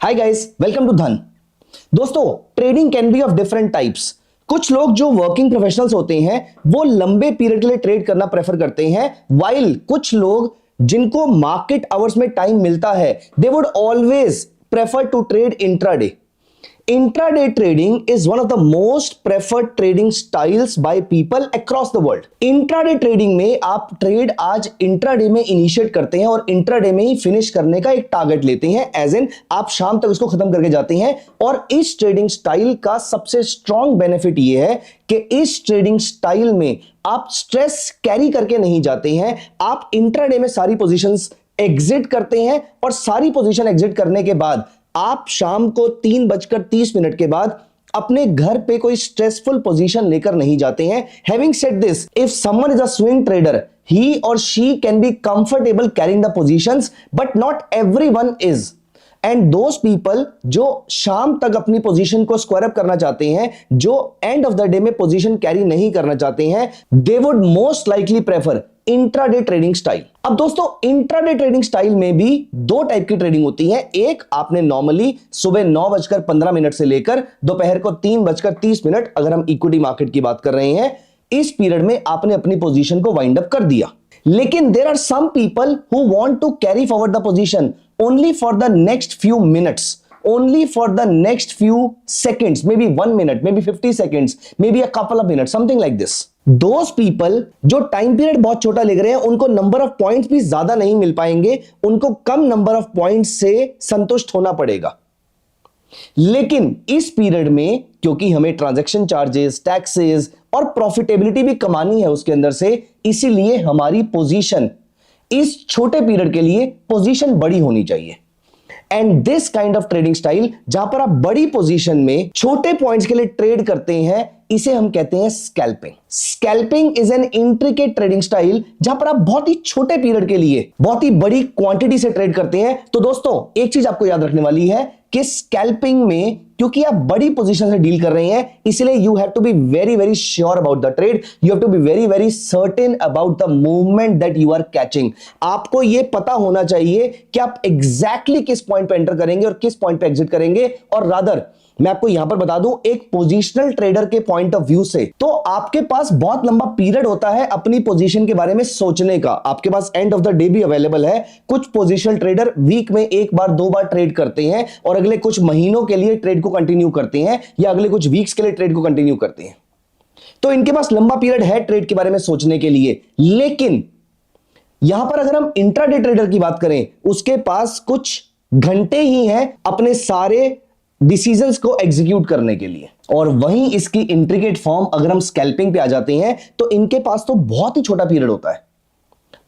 Hi guys, welcome to धन। दोस्तों, trading can be of different types. कुछ लोग जो वर्किंग प्रोफेशनल्स होते हैं वो लंबे पीरियड के लिए ट्रेड करना प्रेफर करते हैं, वाइल कुछ लोग जिनको मार्केट आवर्स में टाइम मिलता है they would always prefer to trade intraday. Intraday trading is one of the most preferred trading styles by people across the world. Intraday trading में आप ट्रेड आज इंट्राडे में इनिशिएट करते हैं और इंट्राडे में ही फिनिश करने का एक टारगेट लेते हैं, एज इन आप शाम तक उसको खत्म करके जाते हैं। और इस ट्रेडिंग स्टाइल का सबसे स्ट्रॉन्ग बेनिफिट यह है कि इस ट्रेडिंग स्टाइल में आप स्ट्रेस कैरी करके नहीं जाते हैं। आप इंट्राडे में सारी पोजीशंस एग्जिट करते हैं और सारी पोजीशन एग्जिट करने के बाद आप शाम को 3:30 के बाद अपने घर पे कोई स्ट्रेसफुल पोजीशन लेकर नहीं जाते हैं। Having said this, if someone is a swing trader, he or she can be comfortable carrying the positions, but not everyone is. And those people जो शाम तक अपनी पोजीशन को स्क्वायर अप करना चाहते हैं, जो एंड ऑफ द डे में पोजीशन कैरी नहीं करना चाहते हैं, they would most likely prefer intraday trading style. अब दोस्तों, इंट्राडे ट्रेडिंग स्टाइल में भी दो टाइप की ट्रेडिंग होती है। एक, आपने नॉर्मली सुबह 9:15 से लेकर दोपहर को 3:30, अगर हम इक्विटी मार्केट की बात कर रहे हैं, इस पीरियड में आपने अपनी पोजीशन को वाइंड अप कर दिया। लेकिन there are some people who want to carry forward the position only for the next few minutes, only for the next few seconds, maybe 1 minute, maybe 50 seconds, maybe a couple of minutes, something like this. Those people जो time period बहुत छोटा ले रहे हैं, उनको number of points भी ज्यादा नहीं मिल पाएंगे, उनको कम नंबर ऑफ पॉइंट्स से संतुष्ट होना पड़ेगा। लेकिन इस पीरियड में क्योंकि हमें ट्रांजैक्शन चार्जेस, टैक्सेस और प्रॉफिटेबिलिटी भी कमानी है उसके अंदर से, इसीलिए हमारी पोजीशन इस छोटे पीरियड के लिए पोजीशन बड़ी होनी चाहिए। And this kind of trading style, जहां पर आप बड़ी पोजीशन में छोटे पॉइंट्स के लिए ट्रेड करते हैं, इसे हम कहते हैं scalping. Scalping is an intricate trading style जहां पर आप बहुत ही छोटे पीरियड के लिए बहुत ही बड़ी क्वांटिटी से ट्रेड करते हैं। तो दोस्तों, एक चीज आपको याद रखने वाली है कि स्कैल्पिंग में क्योंकि आप बड़ी पोजीशन से डील कर रहे हैं, इसलिए you have to be very very sure about the trade, you have to be very very certain about the movement that you are catching. आपको यह पता होना चाहिए कि आप एग्जैक्टली किस पॉइंट पे एंटर करेंगे और किस पॉइंट पे एग्जिट करेंगे। और रादर मैं आपको यहां पर बता दूं, एक पोजीशनल ट्रेडर के पॉइंट ऑफ व्यू से तो आपके पास बहुत लंबा पीरियड होता है अपनी पोजीशन के बारे में सोचने का। आपके पास एंड ऑफ द डे भी अवेलेबल है। कुछ पोजीशनल ट्रेडर वीक में 1-2 बार ट्रेड करते हैं और अगले कुछ महीनों के लिए ट्रेड को कंटिन्यू करते हैं या अगले कुछ वीक्स के लिए ट्रेड को कंटिन्यू करते हैं। तो इनके पास लंबा पीरियड है ट्रेड के बारे में सोचने के लिए। लेकिन यहां पर अगर हम इंट्राडे ट्रेडर की बात करें, उसके पास कुछ घंटे ही हैं अपने सारे डिसीजंस को एग्जीक्यूट करने के लिए। और वहीं इसकी इंट्रिकेट फॉर्म अगर हम स्कैल्पिंग पे आ जाते हैं तो इनके पास तो बहुत ही छोटा पीरियड होता है।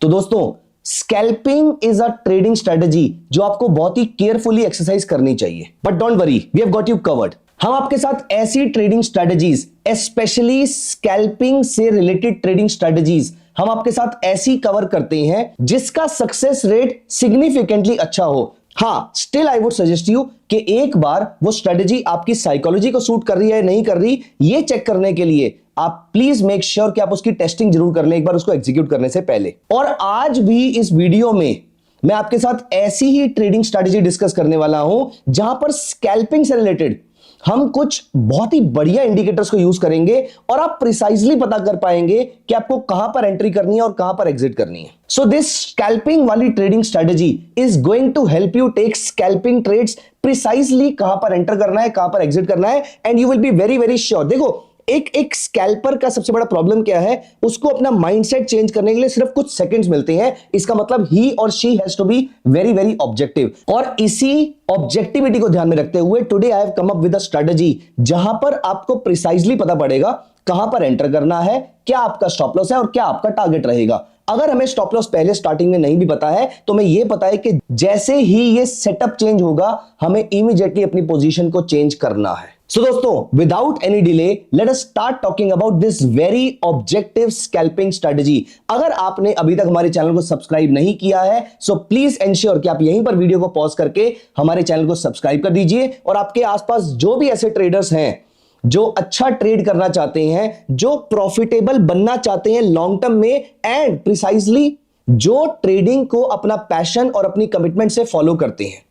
तो दोस्तों, scalping is a trading strategy जो आपको बहुत ही केयरफुली एक्सरसाइज करनी चाहिए। But don't worry, we have got you covered. हम आपके साथ ऐसी ट्रेडिंग स्ट्रेटजीज, स्पेशली स्कैल्पिंग से रिलेटेड ट्रेडिंग स्ट्रेटजीज, हम आपके साथ ऐसी कवर करते हैं जिसका सक्सेस रेट सिग्निफिकेंटली अच्छा हो। हाँ, still I would suggest you कि एक बार वो स्ट्रेटजी आपकी साइकोलॉजी को सूट कर रही है नहीं कर रही, ये चेक करने के लिए आप प्लीज मेक श्योर कि आप उसकी टेस्टिंग जरूर कर लें एक बार उसको एग्जीक्यूट करने से पहले। और आज भी इस वीडियो में मैं आपके साथ ऐसी ही ट्रेडिंग स्ट्रेटजी डिस्कस करने वाला हूं जहां पर स्कैल्पिंग से रिलेटेड हम कुछ बहुत ही बढ़िया इंडिकेटर्स को यूज करेंगे और आप प्रिसाइजली पता कर पाएंगे कि आपको कहां पर एंट्री करनी है और कहां पर एग्जिट करनी है। सो दिस स्कैल्पिंग वाली trading strategy is going to help you take scalping trades precisely, कहां पर एंटर करना है, कहां पर एग्जिट करना है, and you will be very very sure. देखो, एक स्कैल्पर का सबसे बड़ा प्रॉब्लम क्या है, उसको अपना माइंडसेट चेंज करने के लिए सिर्फ कुछ सेकंड्स मिलते हैं। इसका मतलब ही और she has to be very very objective. और इसी ऑब्जेक्टिविटी को ध्यान में रखते हुए today I have come up with a strategy जहां पर आपको प्रिसाइजली पता पड़ेगा कहां पर एंटर करना है, क्या आपका स्टॉप लॉस है और क्या आपका टारगेट रहेगा। अगर हमें स्टॉप लॉस पहले स्टार्टिंग में नहीं भी पता है तो हमें यह पता है कि जैसे ही ये सेटअप चेंज होगा हमें इमीडिएटली अपनी पोजीशन को चेंज करना है। So दोस्तों, without any delay, let us start talking about this very objective scalping strategy. अगर आपने अभी तक हमारे चैनल को सब्सक्राइब नहीं किया है, so please ensure कि आप यहीं पर वीडियो को पॉज करके हमारे चैनल को सब्सक्राइब कर दीजिए। और आपके आसपास जो भी ऐसे ट्रेडर्स हैं जो अच्छा ट्रेड करना चाहते हैं, जो प्रॉफिटेबल बनना चाहते हैं लॉन्ग टर्म में, एंड प्रिसाइजली जो ट्रेडिंग को अपना पैशन और अपनी कमिटमेंट से फॉलो करते हैं,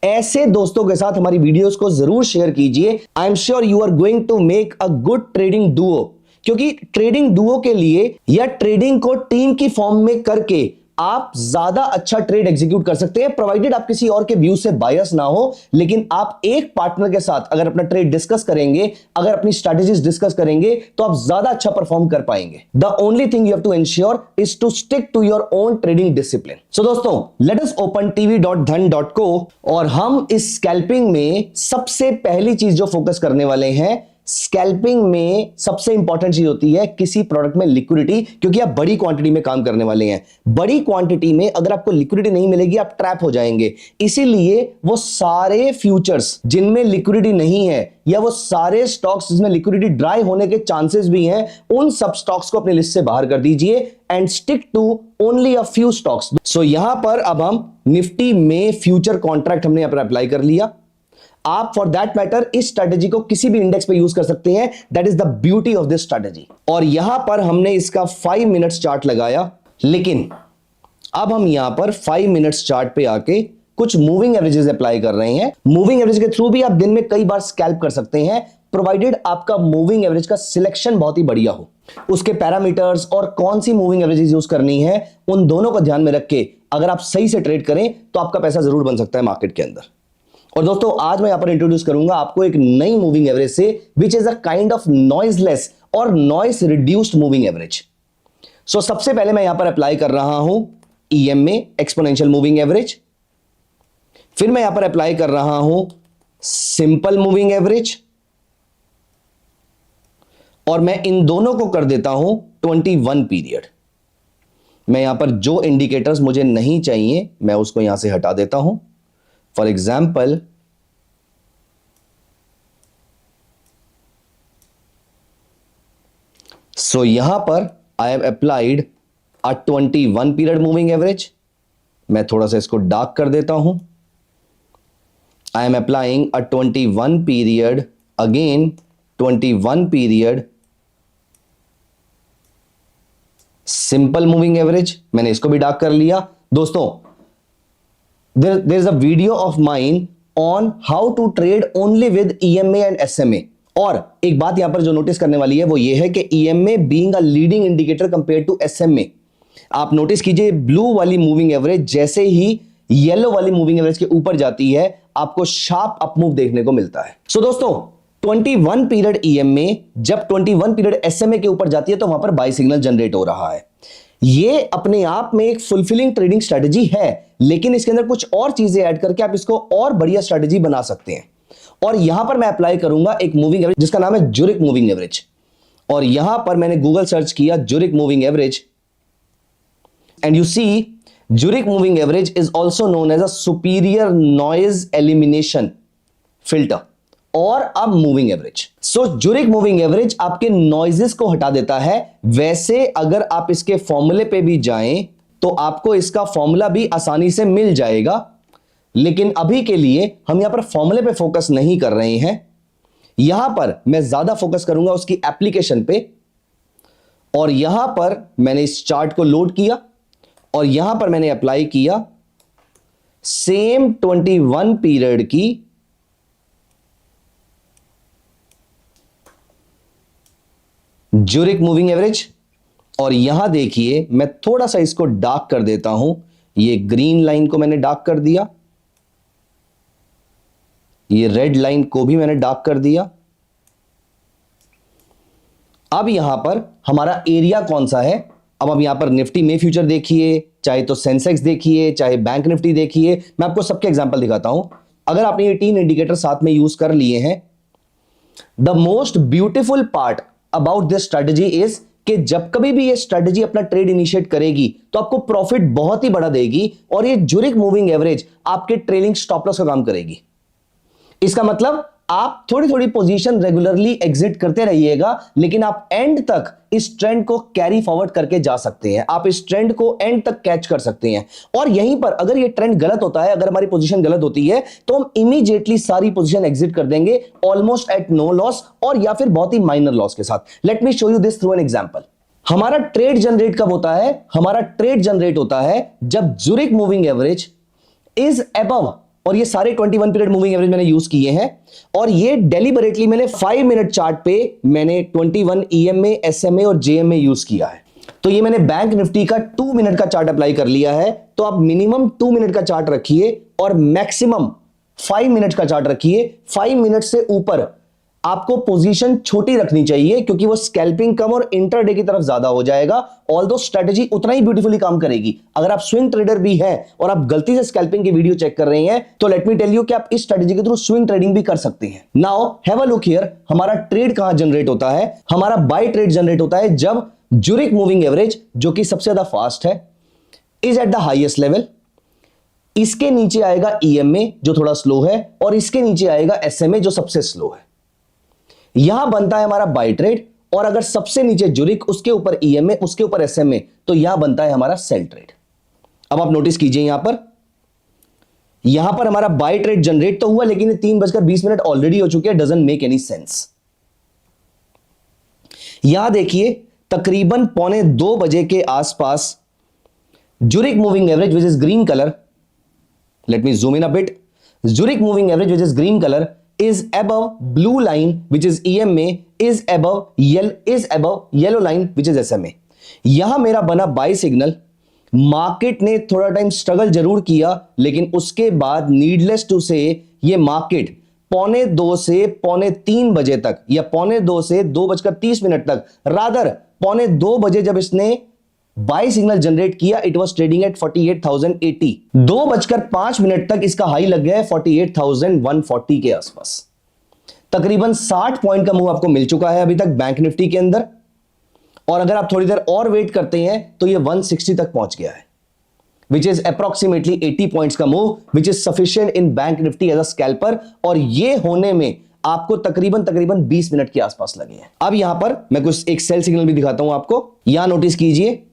ऐसे दोस्तों के साथ हमारी वीडियोस को जरूर शेयर कीजिए। I am sure you are going to make a good trading duo, क्योंकि ट्रेडिंग डुओ के लिए या ट्रेडिंग को टीम की फॉर्म में करके आप ज्यादा अच्छा ट्रेड एग्जीक्यूट कर सकते हैं, प्रोवाइडेड आप किसी और के व्यू से बायस ना हो। लेकिन आप एक पार्टनर के साथ अगर अपना ट्रेड डिस्कस करेंगे, अगर अपनी स्ट्रेटजीज डिस्कस करेंगे, तो आप ज्यादा अच्छा परफॉर्म कर पाएंगे। The only thing you have to ensure is to stick to your own trading discipline. So दोस्तों, लेट अस ओपन tv.dhan.co और हम इस स्कैल्पिंग में सबसे पहली चीज जो फोकस करने वाले हैं, स्कैल्पिंग में सबसे इंपॉर्टेंट चीज होती है किसी प्रोडक्ट में लिक्विडिटी, क्योंकि आप बड़ी क्वांटिटी में काम करने वाले हैं। बड़ी क्वांटिटी में अगर आपको लिक्विडिटी नहीं मिलेगी, आप ट्रैप हो जाएंगे। इसीलिए वो सारे फ्यूचर्स जिनमें लिक्विडिटी नहीं है, या वो सारे स्टॉक्स जिसमें लिक्विडिटी ड्राई होने के चांसेस भी हैं, उन सब स्टॉक्स को अपनी लिस्ट से बाहर कर दीजिए and stick to only a few stocks. So यहां पर अब हम निफ्टी में फ्यूचर कॉन्ट्रैक्ट हमने यहां पर अप्लाई कर लिया। आप फॉर दैट मैटर इस स्ट्रेटेजी को किसी भी इंडेक्स पे यूज कर सकते हैं। That is the beauty of this strategy. और यहां पर हमने इसका 5 मिनट्स चार्ट लगाया, लेकिन अब हम यहां पर 5 मिनट्स चार्ट पे आके कुछ मूविंग एवरेजेस अप्लाई कर रहे हैं। मूविंग एवरेज के थ्रू भी आप दिन में कई बार स्कैल्प कर सकते हैं, प्रोवाइडेड आपका मूविंग एवरेज का सिलेक्शन बहुत ही बढ़िया हो। उसके पैरामीटर्स और कौन सी मूविंग एवरेजेस यूज करनी है, उन दोनों को ध्यान में रख के अगर आप सही से ट्रेड करें तो आपका पैसा जरूर बन सकता है मार्केट के अंदर। और दोस्तों, आज मैं यहां पर इंट्रोड्यूस करूंगा आपको एक नई मूविंग एवरेज से, which is a kind of noiseless और नॉइस रिड्यूस्ड मूविंग एवरेज। सो सबसे पहले मैं यहां पर अप्लाई कर रहा हूं EMA, एक्सपोनेंशियल मूविंग एवरेज। फिर मैं यहां पर अप्लाई कर रहा हूं सिंपल मूविंग एवरेज, और मैं इन दोनों को कर देता हूं 21 पीरियड। मैं यहां पर जो इंडिकेटर्स मुझे नहीं चाहिए मैं उसको यहां से हटा देता हूं। फॉर एग्जाम्पल, सो यहां पर I have applied a 21 period moving average. मैं थोड़ा सा इसको डार्क कर देता हूं। I am applying a 21 period, again 21 period simple moving average. मैंने इसको भी डार्क कर लिया। दोस्तों, there is a video of mine on how to trade only with EMA and SMA। और एक बात यहां पर जो नोटिस करने वाली है वो ये है कि EMA being a leading indicator compared to SMA, आप नोटिस कीजिए ब्लू वाली मूविंग एवरेज जैसे ही येलो वाली मूविंग एवरेज के ऊपर जाती है, आपको शार्प अपमूव देखने को मिलता है। सो दोस्तों, 21 पीरियड EMA जब 21 पीरियड SMA के ऊपर जाती है तो वहां पर बाय सिग्नल जनरेट हो रहा है। ये अपने आप में एक फुलफिलिंग ट्रेडिंग स्ट्रेटजी है, लेकिन इसके अंदर कुछ और चीजें ऐड करके आप इसको और बढ़िया स्ट्रेटजी बना सकते हैं। और यहां पर मैं अप्लाई करूंगा एक मूविंग एवरेज जिसका नाम है ज्यूरिक मूविंग एवरेज। और यहां पर मैंने गूगल सर्च किया Jurik moving average, and you see Jurik moving average is also known as a superior noise elimination filter और अब moving average. So Jurik moving average आपके नॉइजेस को हटा देता है। वैसे अगर आप इसके फॉर्मूले पे भी जाएं तो आपको इसका फॉर्मूला भी आसानी से मिल जाएगा, लेकिन अभी के लिए हम यहां पर फॉर्मूले पे फोकस नहीं कर रहे हैं। यहां पर मैं ज्यादा फोकस करूंगा उसकी एप्लीकेशन पे। और यहां पर मैंने इस चार्ट को लोड किया और यहां पर मैंने अप्लाई किया सेम 21 पीरियड की ज्यूरिक मूविंग एवरेज। और यहां देखिए मैं थोड़ा सा इसको डार्क कर देता हूं। ये ग्रीन लाइन को मैंने डार्क कर दिया, ये रेड लाइन को भी मैंने डार्क कर दिया। अब यहां पर हमारा एरिया कौन सा है? अब आप यहां पर निफ्टी में फ्यूचर देखिए, चाहे तो सेंसेक्स देखिए, चाहे बैंक निफ्टी देखिए। मैं आपको सबके एग्जांपल दिखाता हूं। अगर आपने ये 3 इंडिकेटर साथ में यूज कर लिए हैं, the most beautiful part about this strategy is कि जब कभी भी ये स्ट्रेटजी अपना ट्रेड इनिशिएट करेगी तो आपको प्रॉफिट बहुत ही बड़ा देगी, और ये ज्यूरिक मूविंग एवरेज आपके ट्रेलिंग स्टॉप लॉस का काम करेगी। इसका मतलब आप थोड़ी थोड़ी पोजीशन रेगुलरली एग्जिट करते रहिएगा, लेकिन आप एंड तक इस ट्रेंड को कैरी फॉरवर्ड करके जा सकते हैं। आप इस ट्रेंड को एंड तक कैच कर सकते हैं। और यहीं पर अगर ये ट्रेंड गलत होता है, अगर हमारी पोजीशन गलत होती है, तो हम इमीडिएटली सारी पोजीशन एग्जिट कर देंगे ऑलमोस्ट एट नो लॉस, और या फिर बहुत ही माइनर लॉस के साथ। Late me show you this through an example. हमारा ट्रेड जनरेट कब होता है? हमारा ट्रेड जनरेट होता है जब Zurich moving average is above और ये सारे 21 पीरियड मूविंग एवरेज मैंने यूज किए हैं, और ये डेलिबरेटली मैंने 5 मिनट चार्ट पे मैंने 21 EMA, SMA और JMA यूज किया है। तो ये मैंने बैंक निफ्टी का 2 मिनट का चार्ट अप्लाई कर लिया है। तो आप मिनिमम 2 मिनट का चार्ट रखिए और मैक्सिमम 5 मिनट का चार्ट रखिए। 5 मिनट से ऊपर आपको पोजीशन छोटी रखनी चाहिए, क्योंकि वो स्कैल्पिंग कम और इंटरडे की तरफ ज्यादा हो जाएगा। ऑल्दो स्ट्रेटजी उतना ही ब्यूटीफुली काम करेगी। अगर आप स्विंग ट्रेडर भी हैं और आप गलती से स्कैल्पिंग की वीडियो चेक कर रहे हैं, तो लेट मी टेल यू कि आप इस स्ट्रेटजी के थ्रू स्विंग ट्रेडिंग भी कर सकते हैं। Now have a look here, हमारा ट्रेड कहां जनरेट होता है? हमारा बाय ट्रेड जनरेट होता है जब ज्यूरिक मूविंग एवरेज, जो कि सबसे ज्यादा फास्ट है, is at the highest level. इसके नीचे आएगा EMA जो थोड़ा स्लो है, और इसके नीचे आएगा SMA जो सबसे स्लो है। यहां बनता है हमारा बाय ट्रेड, और अगर सबसे नीचे ज्यूरिक, उसके ऊपर EMA, उसके ऊपर SMA, तो यहां बनता है हमारा सेल ट्रेड। अब आप नोटिस कीजिए यहां पर हमारा बाय ट्रेड जनरेट तो हुआ, लेकिन 3:20 ऑलरेडी हो चुके हैं। Doesn't make any sense. यहां देखिए तकरीबन 1:45 बजे के आसपास Zurich moving average which is green colour, let me zoom in a bit, Zurich moving average which is green colour is above blue line which is EMA, is above yellow line which is SMA। यहां मेरा बना buy signal. Market ने थोड़ा time struggle जरूर किया, लेकिन उसके बाद नीडलेस टू से ये मार्केट 2:45 से 2:45 बजे तक, या 2:45 से 2:30 तक, रादर 2:45 बजे जब इसने बाय सिग्नल जनरेट किया, इट वाज ट्रेडिंग एट 48,080। 2:05 तक इसका हाई लग गया है 48,140 के आसपास। तकरीबन 60 पॉइंट का मूव आपको मिल चुका है अभी तक बैंक निफ्टी के अंदर, और अगर आप थोड़ी देर और वेट करते हैं तो ये 160 तक पहुंच गया है, विच इज अप्रोक्सीमेटली 80 पॉइंट्स का move, which is sufficient in bank Nifty as a scalper. और ये होने में आपको तकरीबन 20 मिनट के आसपास लगे हैं। अब यहां पर मैं कुछ एक सेल सिग्नल भी दिखाता हूं आपको। यहां नोटिस कीजिए,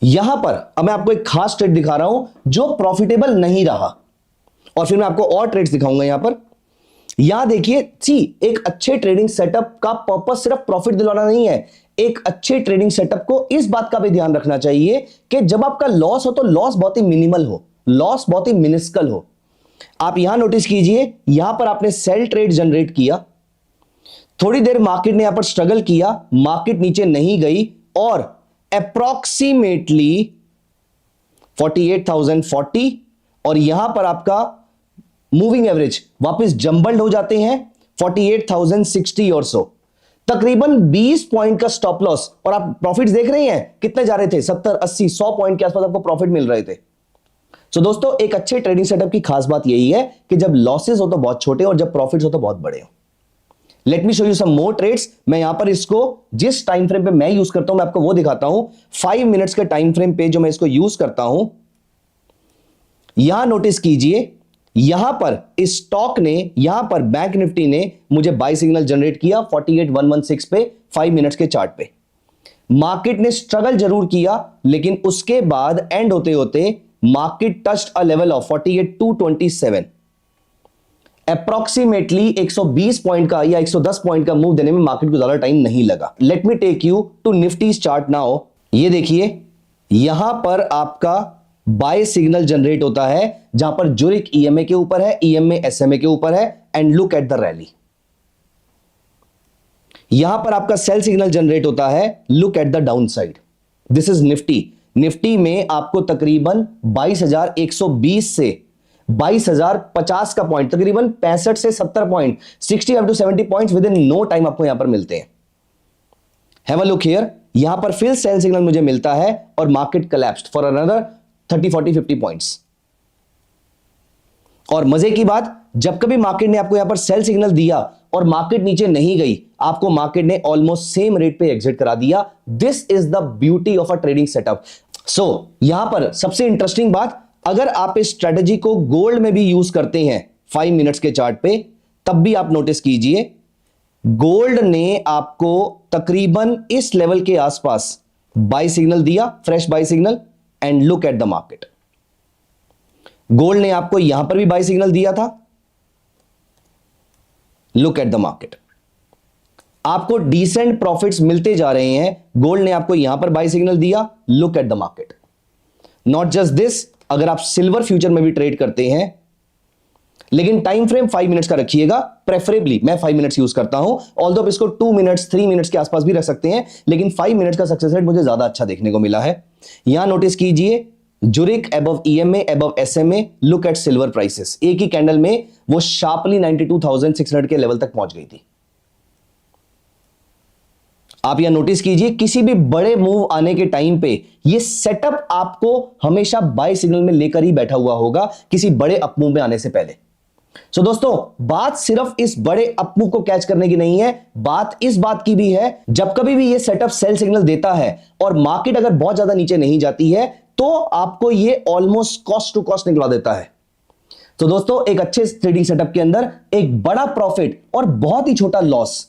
यहां पर अब मैं आपको एक खास ट्रेड दिखा रहा हूं जो प्रॉफिटेबल नहीं रहा, और फिर मैं आपको और ट्रेड्स दिखाऊंगा। यहां पर यहां देखिए, एक अच्छे ट्रेडिंग सेटअप का पर्पस सिर्फ प्रॉफिट दिलाना नहीं है। एक अच्छे ट्रेडिंग सेटअप को इस बात का भी ध्यान रखना चाहिए कि जब आपका लॉस हो तो लॉस बहुत ही मिनिमल हो, लॉस बहुत ही मिनिस्कल हो। आप यहां नोटिस कीजिए, यहां पर आपने सेल ट्रेड जनरेट किया, थोड़ी देर मार्केट ने यहां पर स्ट्रगल किया, मार्केट नीचे नहीं गई, और अप्रोक्सीमेटली 48,040, और यहां पर आपका मूविंग एवरेज वापस जंबल्ड हो जाते हैं 48,060 और सो। तकरीबन 20 पॉइंट का स्टॉप लॉस, और आप प्रॉफिट्स देख रहे हैं कितने जा रहे थे, 70, 80, 100 पॉइंट के आसपास आपको प्रॉफिट मिल रहे थे। सो दोस्तों, एक अच्छे ट्रेडिंग सेटअप की खास बात यही है कि जब लॉसेस हो तो बहुत छोटे, और जब प्रॉफिट्स हो तो बहुत बड़े हो। Let me show you some more trades. मैं यहां पर इसको जिस टाइम फ्रेम पे मैं यूज करता हूं, मैं आपको वो दिखाता हूं। 5 मिनट्स के टाइम फ्रेम पे जो मैं इसको यूज करता हूं, यहां नोटिस कीजिए, यहां पर इस स्टॉक ने, यहां पर बैंक निफ्टी ने मुझे बाय सिग्नल जनरेट किया 48,116 पे 5 मिनट्स के चार्ट पे। मार्केट ने स्ट्रगल जरूर किया, लेकिन उसके बाद एंड होते होते market touched a level of 48,227। Approximately 120 point का या 110 पॉइंट का मूव देने में मार्केट को ज्यादा टाइम नहीं लगा। Let me take you to Nifty chart now. ये देखिए, यहां पर आपका बाय सिग्नल जनरेट होता है, जहां पर ज्यूरिक EMA के ऊपर है, EMA SMA के ऊपर है, and look at the rally. यहां पर आपका सेल सिग्नल जनरेट होता है, look at the down side. This is Nifty. Nifty में आपको तकरीबन 22,120 से 22,050 का पॉइंट, तकरीबन 65 से 70 point, 60 up to 70 points within no time आपको यहां पर मिलते हैं। हैव अ लुक हियर, यहां पर फिर सेल सिग्नल मुझे मिलता है, और market collapsed for another 30, 40, 50 points. और मजे की बात, जब कभी मार्केट ने आपको यहां पर सेल सिग्नल दिया और मार्केट नीचे नहीं गई, आपको मार्केट ने ऑलमोस्ट सेम रेट पे एग्जिट करा दिया। This is the beauty of a trading setup. So यहां पर सबसे इंटरेस्टिंग बात, अगर आप इस स्ट्रेटजी को गोल्ड में भी यूज करते हैं 5 मिनट्स के चार्ट पे, तब भी आप नोटिस कीजिए, गोल्ड ने आपको तकरीबन इस लेवल के आसपास बाय सिग्नल दिया, fresh buy signal, and look at the market. Gold ने आपको यहां पर भी बाय सिग्नल दिया था, लुक एट द मार्केट। आपको डिसेंट प्रॉफिट्स मिलते जा रहे हैं। गोल्ड ने आपको यहां पर बाय सिग्नल दिया, look at the market. Not just this, अगर आप सिल्वर फ्यूचर में भी ट्रेड करते हैं, लेकिन टाइम फ्रेम 5 मिनट्स का रखिएगा, प्रेफरेबली मैं 5 मिनट्स यूज करता हूं, ऑल्दो आप इसको 2 मिनट्स 3 मिनट्स के आसपास भी रख सकते हैं, लेकिन 5 मिनट्स का सक्सेस रेट मुझे ज्यादा अच्छा देखने को मिला है। यहां नोटिस कीजिए Jurik above EMA above SMA, look at silver prices, एक ही कैंडल में वो शार्पली 92,600 के लेवल तक पहुंच गई थी। आप यहां नोटिस कीजिए किसी भी बड़े मूव आने के टाइम पे ये सेटअप आपको हमेशा बाय सिग्नल में लेकर ही बैठा हुआ होगा किसी बड़े अप मूव में आने से पहले। सो दोस्तों, बात सिर्फ इस बड़े अप मूव को कैच करने की नहीं है, बात इस बात की भी है जब कभी भी ये सेटअप सेल सिग्नल देता है और मार्केट अगर बहुत ज्यादा नीचे नहीं जाती है तो आपको ये ऑलमोस्ट कॉस्ट टू कॉस्ट निकलवा देता है। तो दोस्तों, एक अच्छे ट्रेडिंग सेटअप के अंदर एक बड़ा प्रॉफिट और बहुत ही छोटा लॉस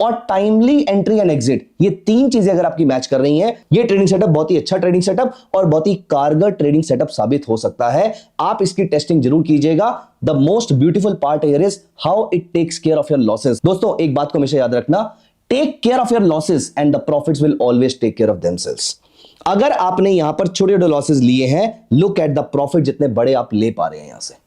और टाइमली एंट्री एंड एग्जिट, ये 3 चीजें अगर आपकी मैच कर रही हैं, ये ट्रेडिंग सेटअप बहुत ही अच्छा ट्रेडिंग सेटअप और बहुत ही कारगर ट्रेडिंग सेटअप साबित हो सकता है। आप इसकी टेस्टिंग जरूर कीजिएगा। The most beautiful part here is how it takes care of your losses. दोस्तों, एक बात को हमेशा याद रखना, take care of your losses and the profits will always take care of themselves. अगर आपने यहां पर छोटे छोटे लॉसेस लिए हैं, लुक एट द प्रॉफिट जितने बड़े आप ले पा रहे हैं यहां से।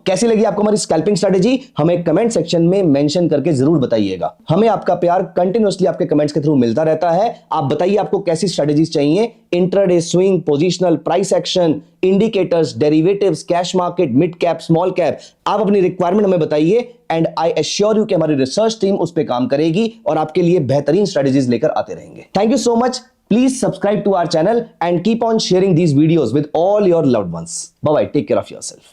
कैसी लगी आपको हमारी स्कैल्पिंग स्ट्रेटेजी, हमें कमेंट सेक्शन में मेंशन करके जरूर बताइएगा। हमें आपका प्यार कंटिन्यूअसली आपके कमेंट्स के थ्रू मिलता रहता है। आप बताइए आपको कैसी स्ट्रेटेजीज चाहिए, intraday, swing, positional, price action, indicators, derivatives, cash market, mid cap, small cap. आप अपनी रिक्वायरमेंट हमें बताइए एंड आई एश्योर यू कि हमारी रिसर्च टीम उस पर काम करेगी और आपके लिए बेहतरीन स्ट्रेटेजीज लेकर आते रहेंगे। Thank you so much. Please subscribe to our channel and keep on sharing these videos with all your loved ones. Bye-bye. Take care of yourself.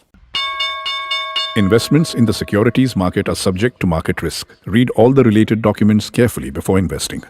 Investments in the securities market are subject to market risk. Read all the related documents carefully before investing.